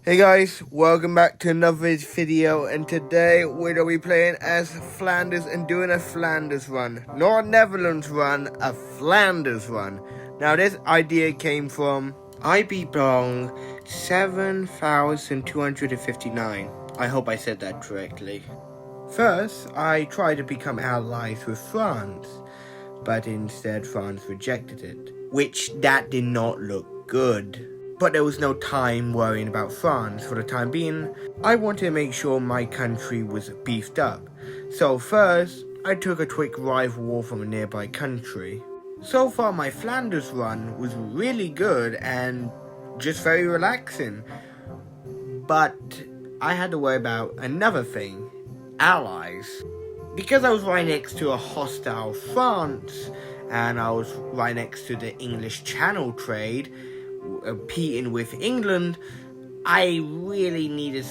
Hey guys, welcome back to another video, and today we're going to be playing as Flanders and doing a Flanders run. Not a Netherlands run, a Flanders run. Now this idea came from IB 7259. I hope I said that correctly. First, I tried to become allies with France, but instead France rejected it, which that did not look good. But there was no time worrying about France for the time being. I wanted to make sure my country was beefed up. So first, I took a quick rival war from a nearby country. So far my Flanders run was really good and just very relaxing. But I had to worry about another thing, allies. Because I was right next to a hostile France, and I was right next to the English Channel trade, competing with England, I really needed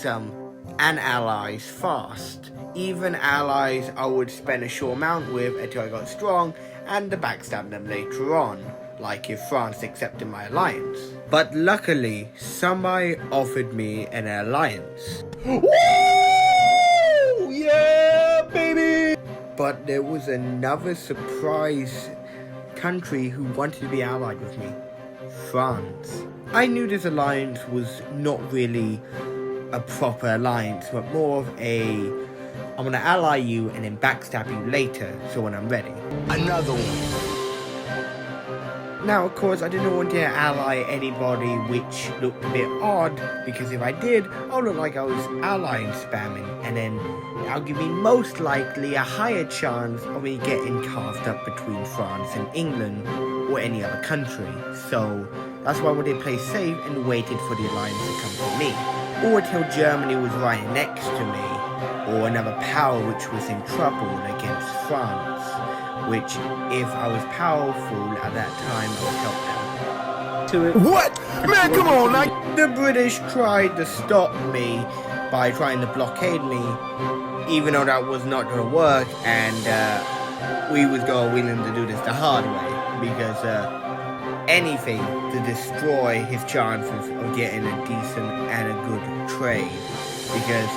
allies fast. Even allies I would spend a short amount with until I got strong and to backstab them later on, like if France accepted my alliance. But luckily, somebody offered me an alliance. Woo! Yeah, baby! But there was another surprise country who wanted to be allied with me. France. I knew this alliance was not really a proper alliance, but more of a I'm gonna ally you and then backstab you later, so when I'm ready. Another one. Now of course I didn't want to ally anybody which looked a bit odd, because if I did, I'll look like I was allying spamming, and then I'll give me most likely a higher chance of me getting carved up between France and England or any other country. So that's why I wanted to play safe and waited for the alliance to come to me, or until Germany was right next to me, or another power which was in trouble against France, which if I was powerful at that time I would help them. What? Man, come on! The British tried to stop me by trying to blockade me, even though that was not going to work, and we was willing to do this the hard way, because anything to destroy his chances of getting a decent and a good trade, because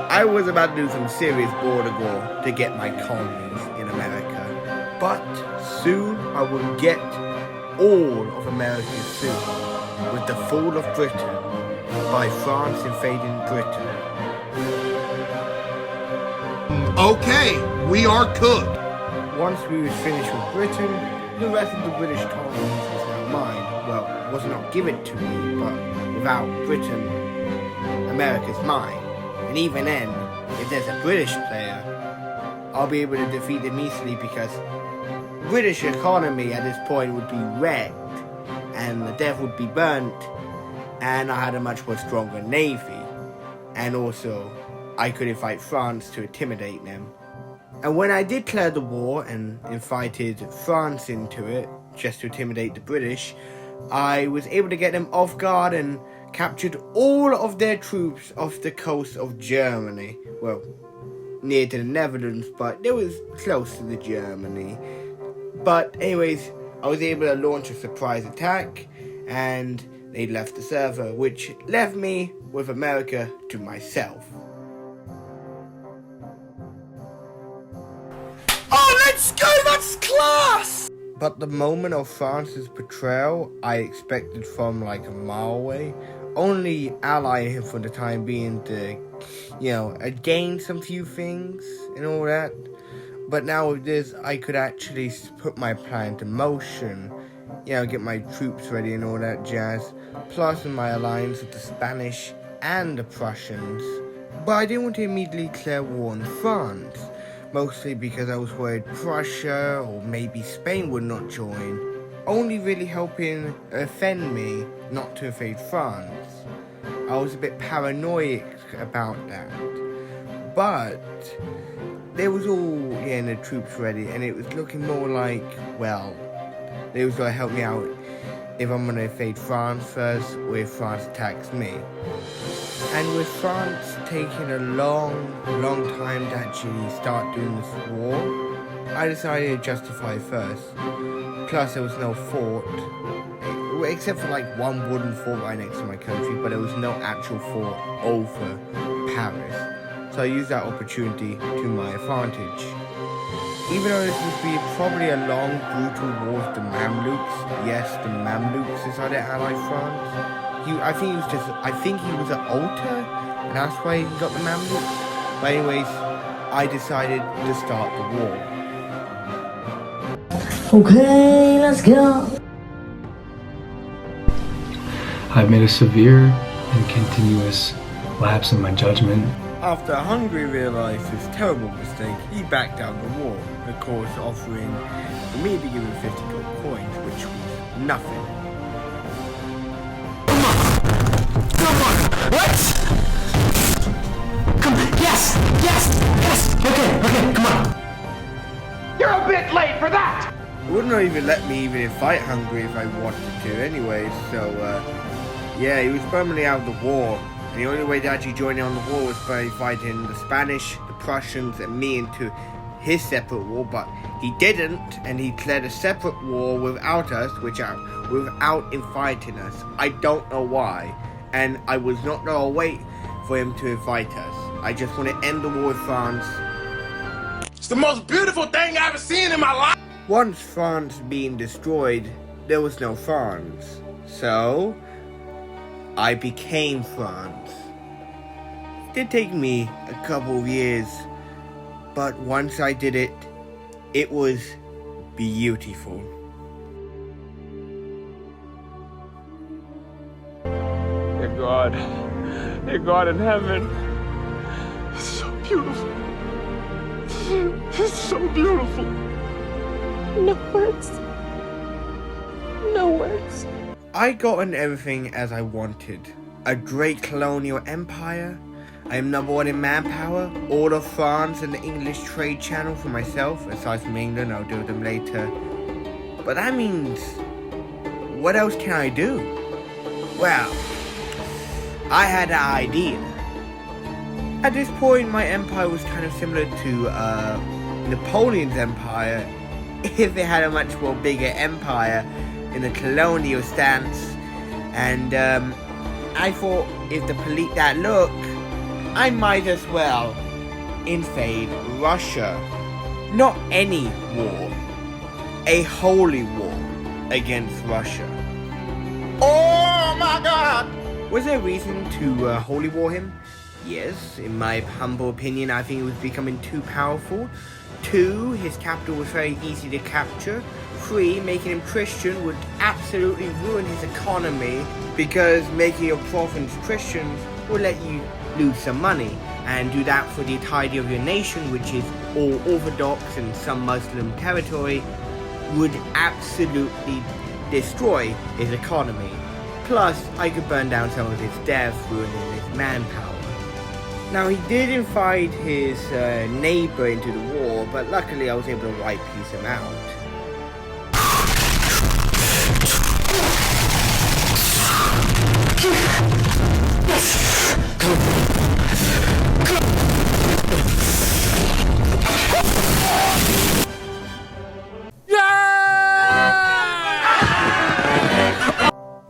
I was about to do some serious border war to get my colonies in America. But soon I will get all of America soon, with the fall of Britain by France invading Britain. Okay, we are cooked. Once we was finished with Britain, the rest of the British colonies was now mine. Well, it was not given to me, but without Britain, America's mine. And even then, if there's a British player, I'll be able to defeat them easily, because British economy at this point would be wrecked, and the death would be burnt, and I had a much more stronger navy. And also, I couldn't fight France to intimidate them. And when I did declare the war and invited France into it, just to intimidate the British, I was able to get them off guard and captured all of their troops off the coast of Germany. Well, near to the Netherlands, but it was close to the Germany. But anyways, I was able to launch a surprise attack, and they left the server, which left me with America to myself. Oh, let's go! That's class! But the moment of France's betrayal, I expected from like a mile away. Only ally him for the time being to, gain some few things and all that. But now with this, I could actually put my plan into motion. Get my troops ready and all that jazz. Plus my alliance with the Spanish and the Prussians. But I didn't want to immediately declare war on France. Mostly because I was worried Prussia or maybe Spain would not join, only really helping offend me not to invade France. I was a bit paranoid about that. But they was all getting the troops ready, and it was looking more like, well, they was going to help me out if I'm going to invade France first, or if France attacks me. And with France taking a long time to actually start doing this war, I decided to justify first. Plus there was no fort. except for like one wooden fort right next to my country, but there was no actual fort over Paris. So I used that opportunity to my advantage. Even though this would be probably a long, brutal war with the Mamluks, yes, the Mamluks decided to ally France. I think he was an altar, and that's why he got the Mamluks. But anyways, I decided to start the war. Okay, let's go. I've made a severe and continuous lapse in my judgment. After Hungary realized his terrible mistake, he backed out the war, of course offering for me to give him 50 gold coins, which was nothing. What? Come on. Yes. Okay, come on. You're a bit late for that! It wouldn't even let me even fight Hungary if I wanted to anyway, so yeah, he was permanently out of the war. And the only way to actually join in on the war was by fighting the Spanish, the Prussians, and me into his separate war, but he didn't, and he declared a separate war without us, without inviting us. I don't know why, and I was not going to wait for him to invite us. I just want to end the war with France. It's the most beautiful thing I've ever seen in my life. Once France being destroyed, there was no France. So, I became France. It did take me a couple of years, but once I did it, it was beautiful. Dear God in heaven, it's so beautiful. It's so beautiful. No words. No words. I gotten everything as I wanted. A great colonial empire. I am number one in manpower. All of France and the English trade channel for myself. Aside from England, I'll do them later. But that means, what else can I do? Well, I had an idea. At this point, my empire was kind of similar to Napoleon's empire, if it had a much more bigger empire in the colonial stance. And I thought, if the police that look, I might as well invade Russia. Not any war, a holy war against Russia. Oh my God! Was there a reason to holy war him? Yes, in my humble opinion, I think it was becoming too powerful. 2, his capital was very easy to capture. 3, making him Christian would absolutely ruin his economy, because making your province Christians will let you lose some money, and do that for the entirety of your nation, which is all Orthodox and some Muslim territory, would absolutely destroy his economy. Plus, I could burn down some of his death, ruining his manpower. Now, he did invite his neighbor into the war, but luckily I was able to white piece him out.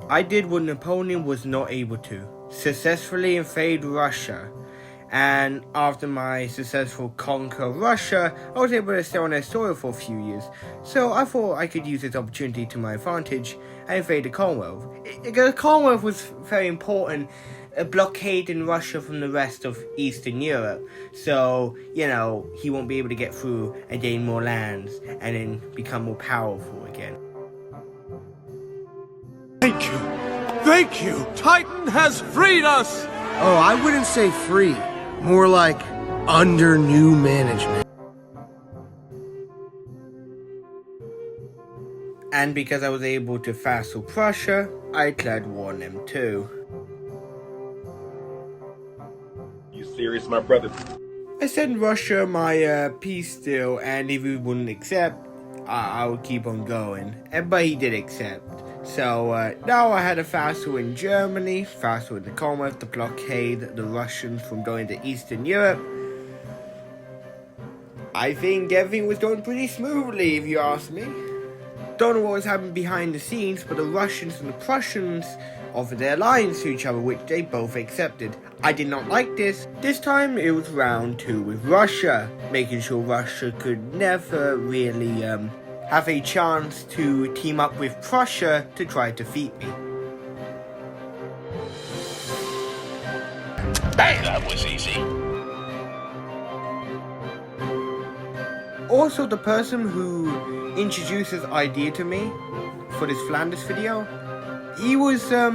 I did what Napoleon was not able to, successfully invade Russia. And after my successful conquer of Russia, I was able to stay on their soil for a few years. So I thought I could use this opportunity to my advantage and invade the Commonwealth. The Commonwealth was very important, blockading Russia from the rest of Eastern Europe. So, you know, he won't be able to get through and gain more lands and then become more powerful again. Thank you. Thank you. Titan has freed us. Oh, I wouldn't say free. More like under new management. And because I was able to vassal Prussia, I declared war on them too. You serious, my brother? I sent Russia my peace deal, and if he wouldn't accept, I would keep on going. But he did accept. So now I had a vassal in Germany, vassal in the Commonwealth to blockade the Russians from going to Eastern Europe. I think everything was going pretty smoothly, if you ask me. Don't know what was happening behind the scenes, but the Russians and the Prussians offered their alliance to each other, which they both accepted. I did not like this. This time it was round 2 with Russia, making sure Russia could never really have a chance to team up with Prussia to try to defeat me. Hey, that was easy. Also, the person who introduced this idea to me for this Flanders video, he was the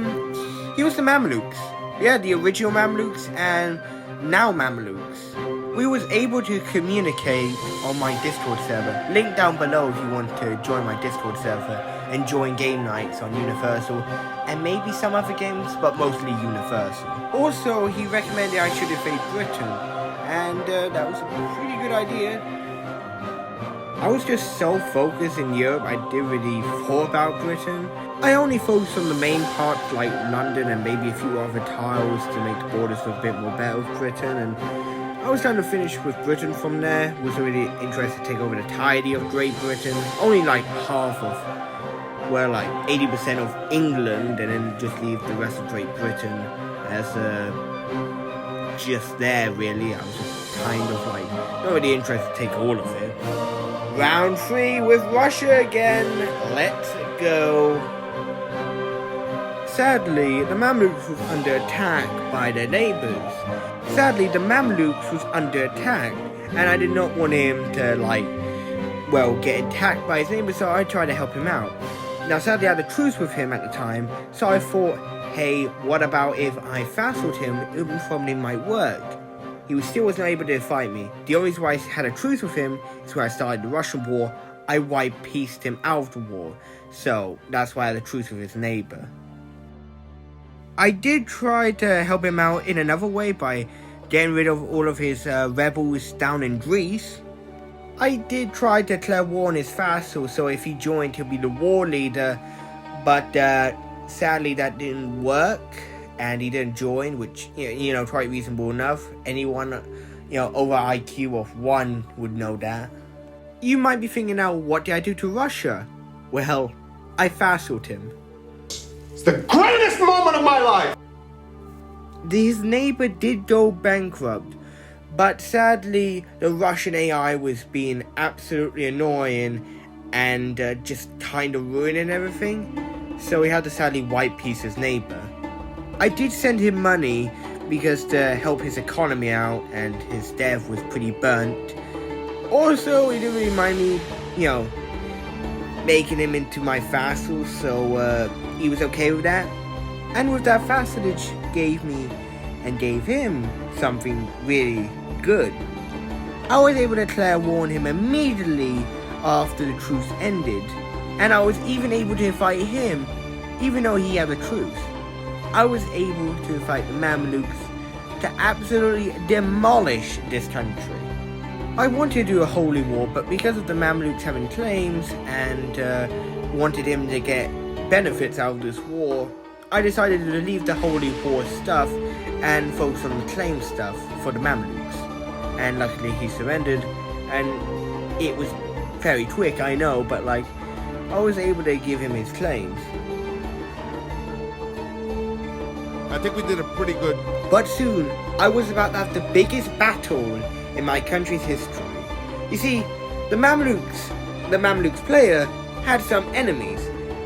Mamluks. Yeah, the original Mamluks and now Mamluks. We was able to communicate on my Discord server. Link down below if you want to join my Discord server and join game nights on Universal and maybe some other games, but mostly Universal. Also, he recommended I should invade Britain, and that was a pretty good idea. I was just so focused in Europe, I didn't really thought about Britain. I only focused on the main parts like London and maybe a few other tiles to make the borders look a bit more better with Britain, and I was trying to finish with Britain from there. Wasn't really interested to take over the entirety of Great Britain. Only like half of, well, like 80% of England, and then just leave the rest of Great Britain as just there really. I was just kind of like not really interested to take all of it. Round 3 with Russia again. Let's go. Sadly, the Mamluks was under attack by their neighbors. And I did not want him to, like, well, get attacked by his neighbors, so I tried to help him out. Now, sadly, I had a truce with him at the time, so I thought, hey, what about if I vassaled him? It probably might work. He still wasn't able to fight me. The only reason why I had a truce with him is when I started the Russian war. I white-pieced him out of the war, so that's why I had a truce with his neighbor. I did try to help him out in another way by getting rid of all of his rebels down in Greece. I did try to declare war on his vassal, so if he joined, he'll be the war leader, but sadly that didn't work, and he didn't join, which, you know, quite reasonable enough. Anyone, over IQ of 1 would know that. You might be thinking now, what did I do to Russia? Well, I vassaled him. It's the greatest moment of my life! His neighbor did go bankrupt, but sadly the Russian AI was being absolutely annoying and just kind of ruining everything, so he had to sadly white-piece his neighbor. I did send him money because to help his economy out, and his dev was pretty burnt. Also, he didn't really mind me, making him into my vassal, so he was okay with that. And with that vassalage, gave him something really good. I was able to declare war on him immediately after the truce ended, and I was even able to fight him, even though he had a truce. I was able to fight the Mamluks to absolutely demolish this country. I wanted to do a holy war, but because of the Mamluks having claims and wanted him to get benefits out of this war, I decided to leave the holy war stuff and focus on the claim stuff for the Mamluks. And luckily he surrendered, and it was very quick, I know, but I was able to give him his claims. I think we did a pretty good... But soon, I was about to have the biggest battle in my country's history. You see, the Mamluks player had some enemies,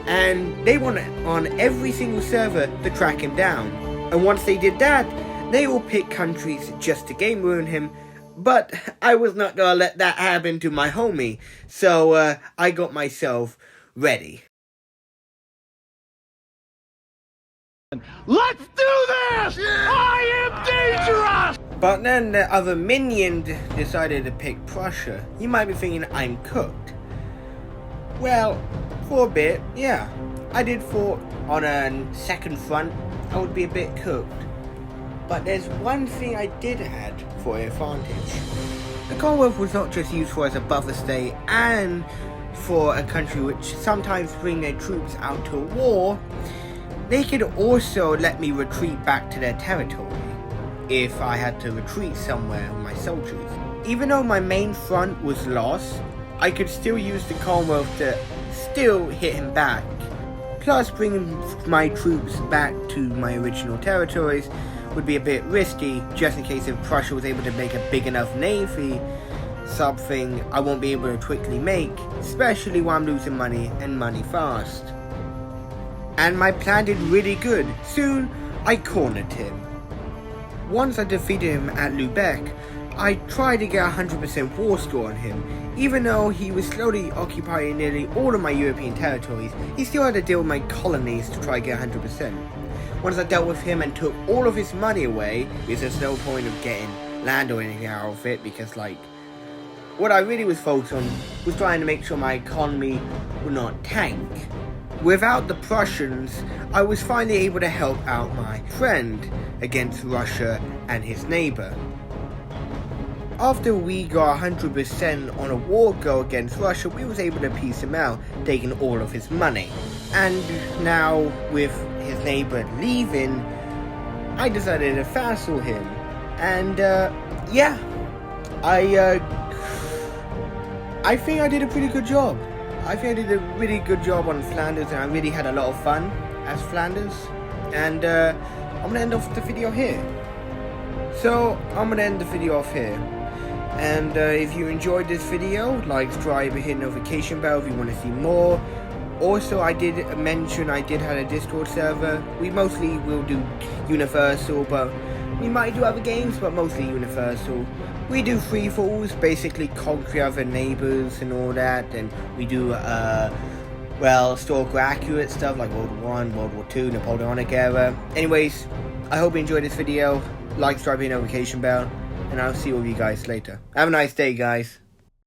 and they wanted on every single server to track him down. And once they did that, they will pick countries just to game ruin him. But I was not gonna let that happen to my homie, so I got myself ready. Let's do this! Yeah! I am dangerous! But then the other minion decided to pick Prussia. You might be thinking I'm cooked. Well, for a bit, yeah. I did thought on a second front I would be a bit cooked. But there's one thing I did add for an advantage. The Commonwealth was not just used for as a buffer state and for a country which sometimes bring their troops out to a war. They could also let me retreat back to their territory if I had to retreat somewhere with my soldiers. Even though my main front was lost, I could still use the Commonwealth to still hit him back. Plus, bringing my troops back to my original territories would be a bit risky, just in case if Prussia was able to make a big enough navy, something I won't be able to quickly make, especially while I'm losing money and money fast. And my plan did really good. Soon, I cornered him. Once I defeated him at Lubeck, I tried to get 100% war score on him. Even though he was slowly occupying nearly all of my European territories, he still had to deal with my colonies to try to get 100%. Once I dealt with him and took all of his money away, because there's no point of getting land or anything out of it, because like, what I really was focused on was trying to make sure my economy would not tank. Without the Prussians, I was finally able to help out my friend against Russia and his neighbor. After we got 100% on a war goal against Russia, we was able to peace him out, taking all of his money. And now, with his neighbor leaving, I decided to vassal him. And, yeah, I think I did a pretty good job. I think I did a really good job on Flanders, and I really had a lot of fun as Flanders. And I'm gonna end off the video here. So I'm gonna end the video off here. And if you enjoyed this video, like, subscribe, and hit notification bell if you want to see more. Also, I did mention I did have a Discord server. We mostly will do Universal, but we might do other games, but mostly Universal. We do free falls, basically conquer other neighbors and all that, and we do well, historical accurate stuff like World War I, World War II, Napoleonic era. Anyways, I hope you enjoyed this video. Like, subscribe, hit notification bell, and I'll see all of you guys later. Have a nice day, guys.